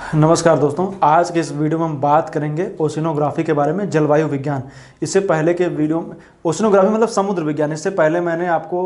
नमस्कार दोस्तों, आज के इस वीडियो में हम बात करेंगे ओशिनोग्राफी के बारे में, जलवायु विज्ञान। इससे पहले के वीडियो में ओशिनोग्राफी मतलब समुद्र विज्ञान। इससे पहले मैंने आपको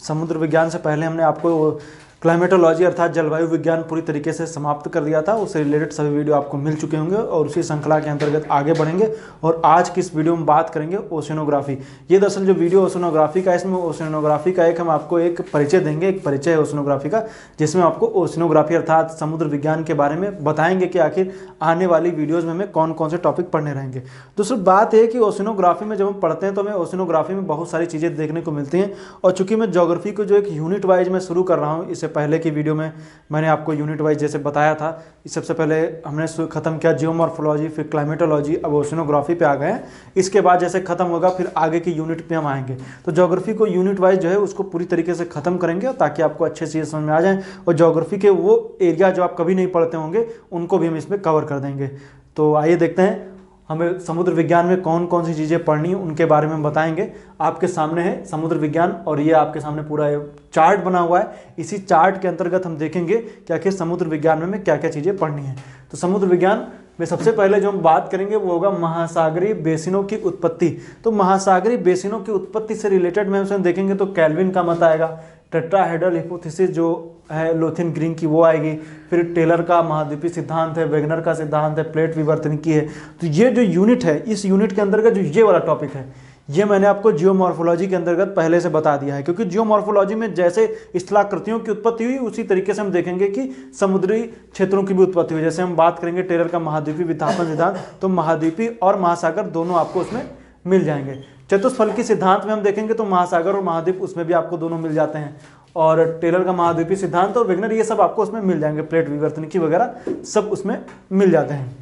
समुद्र विज्ञान से पहले हमने आपको क्लाइमेटोलॉजी अर्थात जलवायु विज्ञान पूरी तरीके से समाप्त कर दिया था। उससे रिलेटेड सभी वीडियो आपको मिल चुके होंगे और उसी श्रृंखला के अंतर्गत आगे बढ़ेंगे। और आज की इस वीडियो में बात करेंगे ओशिनोग्राफी। ये दरअसल जो वीडियो ओशिनोग्राफी का है, इसमें ओशिनोग्राफी का हम आपको एक परिचय देंगे, एक परिचय है ओशिनोग्राफी का, जिसमें आपको ओशिनोग्राफी अर्थात समुद्र विज्ञान के बारे में बताएंगे कि आखिर आने वाली वीडियोज़ में हमें कौन कौन से टॉपिक पढ़ने रहेंगे। दूसरी बात है कि ओशिनोग्राफी में जब हम पढ़ते हैं तो हमें ओशिनोग्राफी में बहुत सारी चीज़ें देखने को मिलती हैं। और चूंकि मैं ज्योग्राफी को जो एक यूनिट वाइज में शुरू कर रहा हूँ, इससे पहले की वीडियो में मैंने आपको यूनिट वाइज जैसे बताया था, सबसे पहले हमने खत्म किया जियोमॉर्फोलॉजी, फिर क्लाइमेटोलॉजी, अब ओशिनोग्राफी पे आ गए हैं। इसके बाद जैसे खत्म होगा फिर आगे की यूनिट पे हम आएंगे। तो ज्योग्राफी को यूनिट वाइज जो है उसको पूरी तरीके से खत्म करेंगे ताकि आपको अच्छे से समझ में आ जाए। और ज्योग्राफी के वो एरिया जो आप कभी नहीं पढ़ते होंगे उनको भी हम इसमें कवर कर देंगे। तो आइए देखते हैं हमें समुद्र विज्ञान में कौन कौन सी चीज़ें पढ़नी है, उनके बारे में हम बताएंगे। आपके सामने है समुद्र विज्ञान और ये आपके सामने पूरा चार्ट बना हुआ है। इसी चार्ट के अंतर्गत हम देखेंगे कि आखिर समुद्र विज्ञान में हमें क्या क्या चीज़ें पढ़नी है। तो समुद्र विज्ञान में सबसे पहले जो हम बात करेंगे वो होगा महासागरीय बेसिनों की उत्पत्ति। तो महासागरीय बेसिनों की उत्पत्ति से रिलेटेड में हम देखेंगे तो कैल्विन का मत आएगा, टेट्राहेड्रल हाइपोथेसिस जो है लोथिन ग्रीन की वो आएगी, फिर टेलर का महाद्वीपीय सिद्धांत है, वेगनर का सिद्धांत है, प्लेट विवर्तनिकी है। तो ये जो यूनिट है, इस यूनिट के अंतर्गत जो ये वाला टॉपिक है, ये मैंने आपको जियोमॉर्फोलॉजी के अंतर्गत पहले से बता दिया है। क्योंकि जियोमॉर्फोलॉजी में जैसे स्थलाकृतियों की उत्पत्ति हुई उसी तरीके से हम देखेंगे कि समुद्री क्षेत्रों की भी उत्पत्ति हुई। जैसे हम बात करेंगे टेलर का महाद्वीपीय विस्थापन सिद्धांत, तो महाद्वीपीय और महासागर दोनों आपको उसमें मिल जाएंगे। चतुष्फलकी सिद्धांत में हम देखेंगे तो महासागर और महाद्वीप उसमें भी आपको दोनों मिल जाते हैं। और टेलर का महाद्वीपीय सिद्धांत और वेगनर ये सब आपको उसमें मिल जाएंगे, प्लेट विवर्तनिकी वगैरह सब उसमें मिल जाते हैं।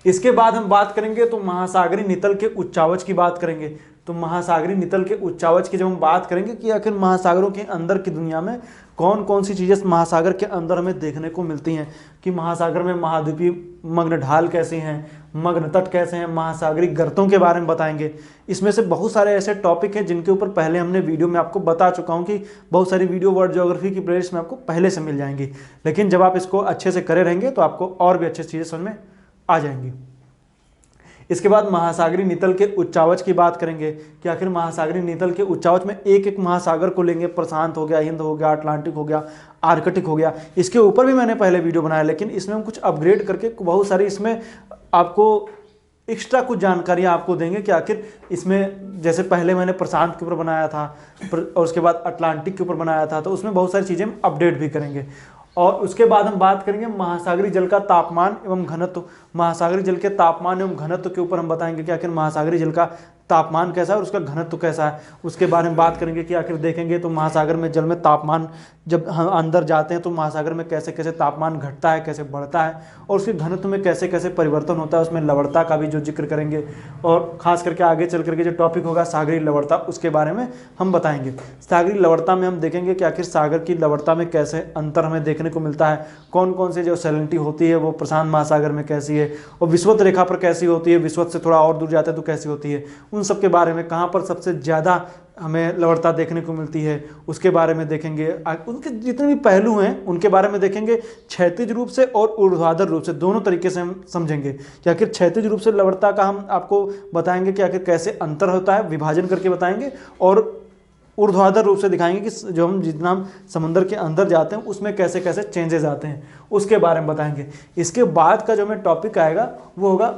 इसके बाद हम बात करेंगे तो महासागरीय नितल के उच्चावच की बात करेंगे। तो महासागरीय नितल के उच्चावच की जब हम बात करेंगे कि आखिर महासागरों के अंदर की दुनिया में कौन कौन सी चीज़ें महासागर के अंदर हमें देखने को मिलती हैं, कि महासागर में महाद्वीपीय मग्न ढाल कैसे हैं, मग्न तट कैसे हैं, महासागरीय गर्तों के बारे में बताएंगे। इसमें से बहुत सारे ऐसे टॉपिक हैं जिनके ऊपर पहले हमने वीडियो में आपको बता चुका हूं कि बहुत सारी वीडियो वर्ल्ड ज्योग्राफी की प्लेलिस्ट में आपको पहले से मिल जाएंगी। लेकिन जब आप इसको अच्छे से करे रहेंगे तो आपको और भी अच्छी चीज़ें समझ में आ जाएंगी। इसके बाद महासागरीय नितल के उच्चावच की बात करेंगे कि आखिर महासागरीय नितल के उच्चावच में एक एक महासागर को लेंगे। प्रशांत हो गया, हिंद हो गया, अटलांटिक हो गया, आर्कटिक हो गया। इसके ऊपर भी मैंने पहले वीडियो बनाया, लेकिन इसमें हम कुछ अपग्रेड करके बहुत सारी इसमें आपको एक्स्ट्रा कुछ जानकारियाँ आपको देंगे कि आखिर इसमें जैसे पहले मैंने प्रशांत के ऊपर बनाया था और उसके बाद अटलांटिक के ऊपर बनाया था, तो उसमें बहुत सारी चीज़ें हम अपडेट भी करेंगे। और उसके बाद हम बात करेंगे महासागरीय जल का तापमान एवं घनत्व। महासागरीय जल के तापमान एवं घनत्व के ऊपर हम बताएंगे कि आखिर महासागरीय जल का तापमान कैसा है और उसका घनत्व कैसा है। उसके बारे में बात करेंगे कि आखिर देखेंगे तो महासागर में जल में तापमान जब हम अंदर जाते हैं तो महासागर में कैसे कैसे तापमान घटता है, कैसे बढ़ता है, और उसके घनत्व में कैसे कैसे परिवर्तन होता है। उसमें लवणता का भी जो जिक्र करेंगे और खास करके आगे चल करके जो टॉपिक होगा सागरीय लवणता, उसके बारे में हम बताएंगे। सागरीय लवणता में हम देखेंगे कि आखिर सागर की लवणता में कैसे अंतर हमें देखने को मिलता है, कौन कौन से जो सैलिनिटी होती है वो प्रशांत महासागर में कैसी है, और विषुवत रेखा पर कैसी होती है, विषुवत से थोड़ा और दूर जाते हैं तो कैसी होती है, उन सब के बारे में, कहाँ पर सबसे ज़्यादा हमें लवणता देखने को मिलती है उसके बारे में देखेंगे। उनके जितने भी पहलू हैं उनके बारे में देखेंगे। क्षैतिज रूप से और ऊर्ध्वाधर रूप से दोनों तरीके से हम समझेंगे कि आखिर क्षैतिज रूप से लवणता का हम आपको बताएंगे कि आखिर कैसे अंतर होता है, विभाजन करके बताएंगे, और ऊर्ध्वाधर रूप से दिखाएंगे कि जो हम जितना हम समुद्र के अंदर जाते हैं उसमें कैसे कैसे चेंजेस आते हैं, उसके बारे में बताएंगे। इसके बाद का जो हमें टॉपिक आएगा वो होगा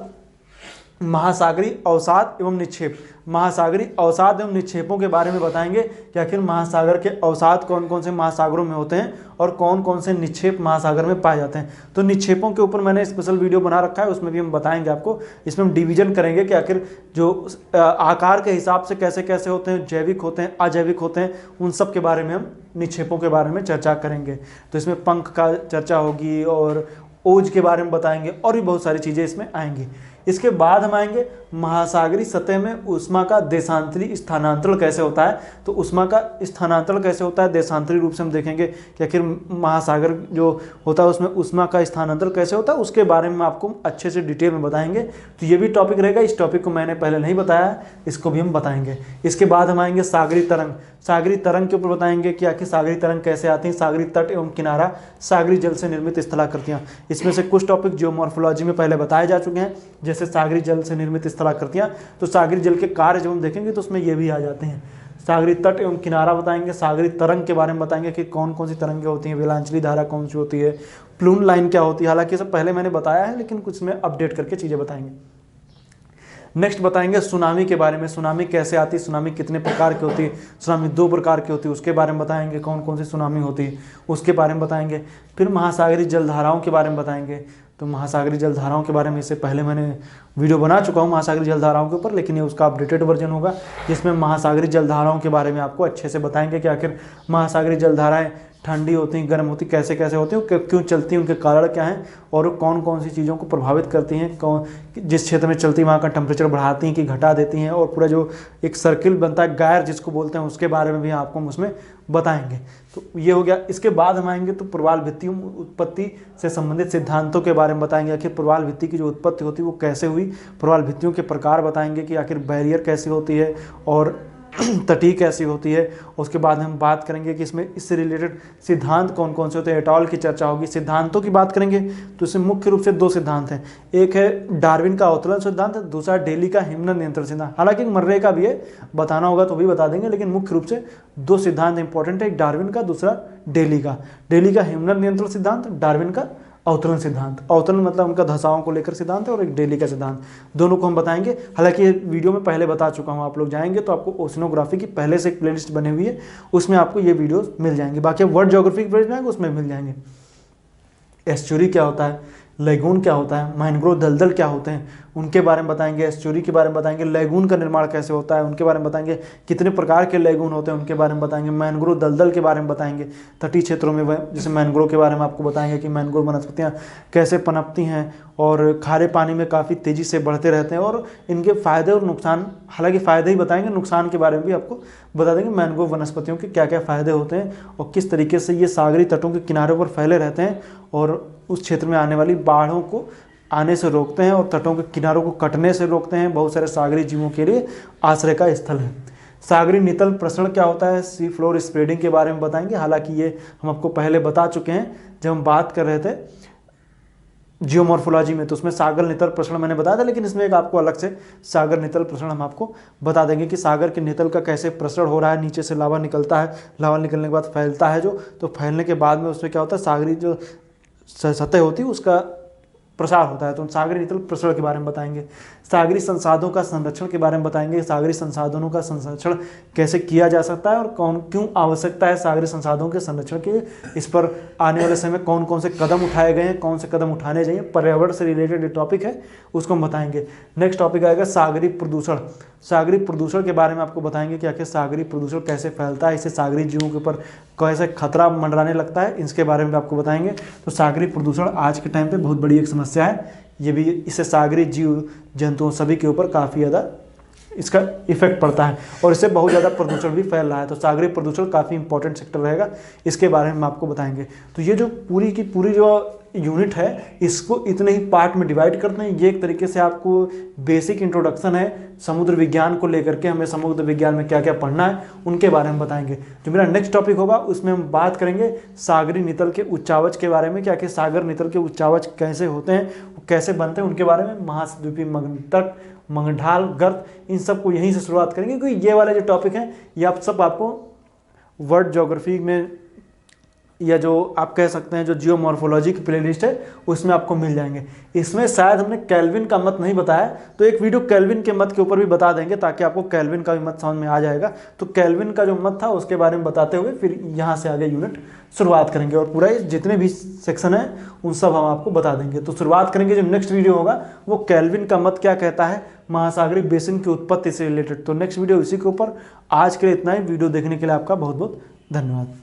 महासागरीय अवसाद एवं निक्षेप। महासागरीय अवसाद एवं निक्षेपों के बारे में बताएंगे कि आखिर महासागर के अवसाद कौन कौन से महासागरों में होते हैं और कौन कौन से निक्षेप महासागर में पाए जाते हैं। तो निक्षेपों के ऊपर मैंने स्पेशल वीडियो बना रखा है, उसमें भी हम बताएंगे आपको। इसमें हम डिवीजन करेंगे कि आखिर जो आकार के हिसाब से कैसे कैसे होते हैं, जैविक होते हैं, अजैविक होते हैं, उन सब के बारे में हम निक्षेपों के बारे में चर्चा करेंगे। तो इसमें पंख का चर्चा होगी और ओज के बारे में बताएंगे और भी बहुत सारी चीज़ें इसमें आएंगी। इसके बाद हम आएंगे महासागरीय सतह में ऊष्मा का देशांतरी स्थानांतरण कैसे होता है। तो ऊष्मा का स्थानांतरण कैसे होता है देशांतरी रूप से हम देखेंगे कि आखिर महासागर जो होता है उसमें ऊष्मा का स्थानांतरण कैसे होता है, उसके बारे में आपको अच्छे से डिटेल में बताएंगे। तो ये भी टॉपिक रहेगा, इस टॉपिक को मैंने पहले नहीं बताया, इसको भी हम बताएंगे। इसके बाद हम आएंगे सागरीय तरंग। सागरीय तरंग के ऊपर बताएंगे कि आखिर सागरीय तरंग कैसे आती हैं, सागरीय तट एवं किनारा, सागरीय जल से निर्मित स्थलाकृतियाँ। इसमें से कुछ टॉपिक जियोमॉर्फोलॉजी में पहले बताए जा चुके हैं, जैसे सागरीय जल से निर्मित स्थलाकृतियाँ। तो सागरीय जल के कार्य जब हम देखेंगे तो उसमें ये भी आ जाते हैं। सागरीय तट एवं किनारा बताएंगे, सागरीय तरंग के बारे में बताएंगे कि कौन कौन सी तरंगें होती हैं, वेलांचली धारा कौन सी होती है, प्लून लाइन क्या होती है। हालांकि सब पहले मैंने बताया है, लेकिन कुछ में अपडेट करके चीज़ें बताएंगे। नेक्स्ट बताएंगे सुनामी के बारे में, सुनामी कैसे आती है, सुनामी कितने प्रकार की होती है, सुनामी 2 प्रकार की होती है, उसके बारे में बताएंगे, कौन कौन सी सुनामी होती है उसके बारे में बताएंगे। फिर महासागरीय जलधाराओं के बारे में बताएंगे। तो महासागरीय जलधाराओं के बारे में इससे पहले मैंने वीडियो बना चुका हूँ महासागरीय जलधाराओं के ऊपर, लेकिन ये उसका अपडेटेड वर्जन होगा, जिसमें महासागरीय जलधाराओं के बारे में आपको अच्छे से बताएंगे कि आखिर महासागरीय जलधाराएँ ठंडी होती हैं, गर्म होती, कैसे कैसे होती हैं, क्यों चलती हैं, उनके कारण क्या हैं, और कौन कौन सी चीज़ों को प्रभावित करती हैं, कौन जिस क्षेत्र में चलती है वहाँ का टेम्परेचर बढ़ाती हैं कि घटा देती हैं, और पूरा जो एक सर्किल बनता है गायर जिसको बोलते हैं, उसके बारे में भी आपको उसमें बताएंगे। तो ये हो गया। इसके बाद हम आएंगे तो प्रवाल भित्ति उत्पत्ति से संबंधित सिद्धांतों के बारे में बताएंगे। आखिर प्रवाल भित्ति की जो उत्पत्ति होती है वो कैसे हुई, प्रवाल भित्तियों के प्रकार बताएंगे कि आखिर बैरियर कैसी होती है और तटीय कैसी होती है। उसके बाद हम बात करेंगे कि इसमें इससे रिलेटेड सिद्धांत कौन कौन से होते हैं, एटॉल की चर्चा होगी। सिद्धांतों की बात करेंगे तो इसमें मुख्य रूप से 2 सिद्धांत हैं, एक है डार्विन का अवतरण सिद्धांत, दूसरा डेली का हिमनद नियंत्रण सिद्धांत। हालांकि मर्रे का भी है, बताना होगा तो भी बता देंगे, लेकिन मुख्य रूप से 2 सिद्धांत इंपॉर्टेंट है, एक डार्विन का, दूसरा डेली का। डेली का हिमनद नियंत्रण सिद्धांत, डार्विन का अवतरण सिद्धांत। अवतरण मतलब उनका धसाओं को लेकर सिद्धांत है, और एक डेली का सिद्धांत, दोनों को हम बताएंगे। हालांकि ये वीडियो में पहले बता चुका हूँ, आप लोग जाएंगे तो आपको ओशिनोग्राफी की पहले से एक प्लेलिस्ट बनी हुई है, उसमें आपको ये वीडियोस मिल जाएंगे। बाकी वर्ल्ड ज्योग्राफी की प्लेलिस्ट में उसमें मिल जाएंगे। एस्चुरी क्या होता है, लेगून क्या होता है, मैंग्रोव दलदल क्या होते हैं, उनके बारे में बताएंगे। एस्चुरी के बारे में बताएंगे, लेगून का निर्माण कैसे होता है उनके बारे में बताएंगे, कितने प्रकार के लेगून होते हैं उनके बारे में बताएंगे। मैंग्रोव दलदल के बारे में बताएंगे, तटीय क्षेत्रों में जैसे मैंग्रोव के बारे में आपको बताएंगे कि मैंग्रोव वनस्पतियाँ कैसे पनपती हैं और खारे पानी में काफ़ी तेज़ी से बढ़ते रहते हैं, और इनके फ़ायदे और नुकसान, हालांकि फ़ायदे ही बताएंगे, नुकसान के बारे में भी आपको बता देंगे। मैंग्रोव वनस्पतियों के क्या क्या फ़ायदे होते हैं और किस तरीके से ये सागरीय तटों के किनारों पर फैले रहते हैं और उस क्षेत्र में आने वाली बाढ़ों को आने से रोकते हैं और तटों के किनारों को कटने से रोकते हैं। बहुत सारे सागरीय जीवों के लिए आश्रय का स्थल है। सागरीय नितल प्रसरण क्या होता है, सी फ्लोर स्प्रेडिंग के बारे में बताएंगे। हालांकि ये हम आपको पहले बता चुके हैं जब हम बात कर रहे थे जियोमॉर्फोलॉजी में, तो उसमें सागर नितल प्रसरण मैंने बताया था, लेकिन इसमें एक आपको अलग से सागर नितल प्रसरण हम आपको बता देंगे कि सागर के नितल का कैसे प्रसरण हो रहा है। नीचे से लावा निकलता है, लावा निकलने के बाद फैलता है जो, तो फैलने के बाद में उसमें क्या होता है, सागरीय जो सतह होती है उसका प्रसार होता है। तो सागरीय नितल प्रसरण के बारे में बताएंगे। सागरीय संसाधनों का संरक्षण के बारे में बताएंगे, सागरीय संसाधनों का संरक्षण कैसे किया जा सकता है और कौन क्यों आवश्यकता है सागरीय संसाधनों के संरक्षण की। इस पर आने वाले समय में कौन कौन से कदम उठाए गए हैं, कौन से कदम उठाने चाहिए, पर्यावरण से रिलेटेड टॉपिक है, उसको हम बताएंगे। नेक्स्ट टॉपिक आएगा सागरीय प्रदूषण। सागरीय प्रदूषण के बारे में आपको बताएंगे कि आखिर सागरीय प्रदूषण कैसे फैलता है, इससे सागरीय जीवों के ऊपर कैसे खतरा मंडराने लगता है, इसके बारे में आपको बताएंगे। तो सागरीय प्रदूषण आज के टाइम पे बहुत बड़ी एक समस्या है, ये भी, इससे सागरीय जीव जंतुओं सभी के ऊपर काफ़ी ज़्यादा इसका इफेक्ट पड़ता है और इससे बहुत ज़्यादा प्रदूषण भी फैल रहा है। तो सागरीय प्रदूषण काफ़ी इंपॉर्टेंट सेक्टर रहेगा, इसके बारे में हम आपको बताएंगे। तो ये जो पूरी की पूरी जो यूनिट है इसको इतने ही पार्ट में डिवाइड करते हैं। ये एक तरीके से आपको बेसिक इंट्रोडक्शन है समुद्र विज्ञान को लेकर के, हमें समुद्र विज्ञान में क्या क्या पढ़ना है उनके बारे में बताएंगे। जो मेरा नेक्स्ट टॉपिक होगा उसमें हम बात करेंगे सागरीय नितल के उच्चावच के बारे में, क्या कि सागर नितल के उच्चावच कैसे होते हैं, कैसे बनते हैं, उनके बारे में। महाद्वीपीय मगनतट, मंगढाल, गर्त, इन सब को यहीं से शुरुआत करेंगे, क्योंकि ये वाले जो टॉपिक हैं ये आप सब आपको वर्ल्ड ज्योग्राफी में या जो आप कह सकते हैं जो जियोमॉर्फोलॉजी की प्लेलिस्ट है उसमें आपको मिल जाएंगे। इसमें शायद हमने केल्विन का मत नहीं बताया, तो एक वीडियो केल्विन के मत के ऊपर भी बता देंगे ताकि आपको केल्विन का भी मत समझ में आ जाएगा। तो केल्विन का जो मत था उसके बारे में बताते हुए फिर यहाँ से आगे यूनिट शुरुआत करेंगे और पूरा जितने भी सेक्शन है उन सब हम आपको बता देंगे। तो शुरुआत करेंगे, जो नेक्स्ट वीडियो होगा वो केल्विन का मत क्या कहता है महासागरीय बेसिन की उत्पत्ति से रिलेटेड। तो नेक्स्ट वीडियो इसी के ऊपर। आज के लिए इतना ही। वीडियो देखने के लिए आपका बहुत बहुत धन्यवाद।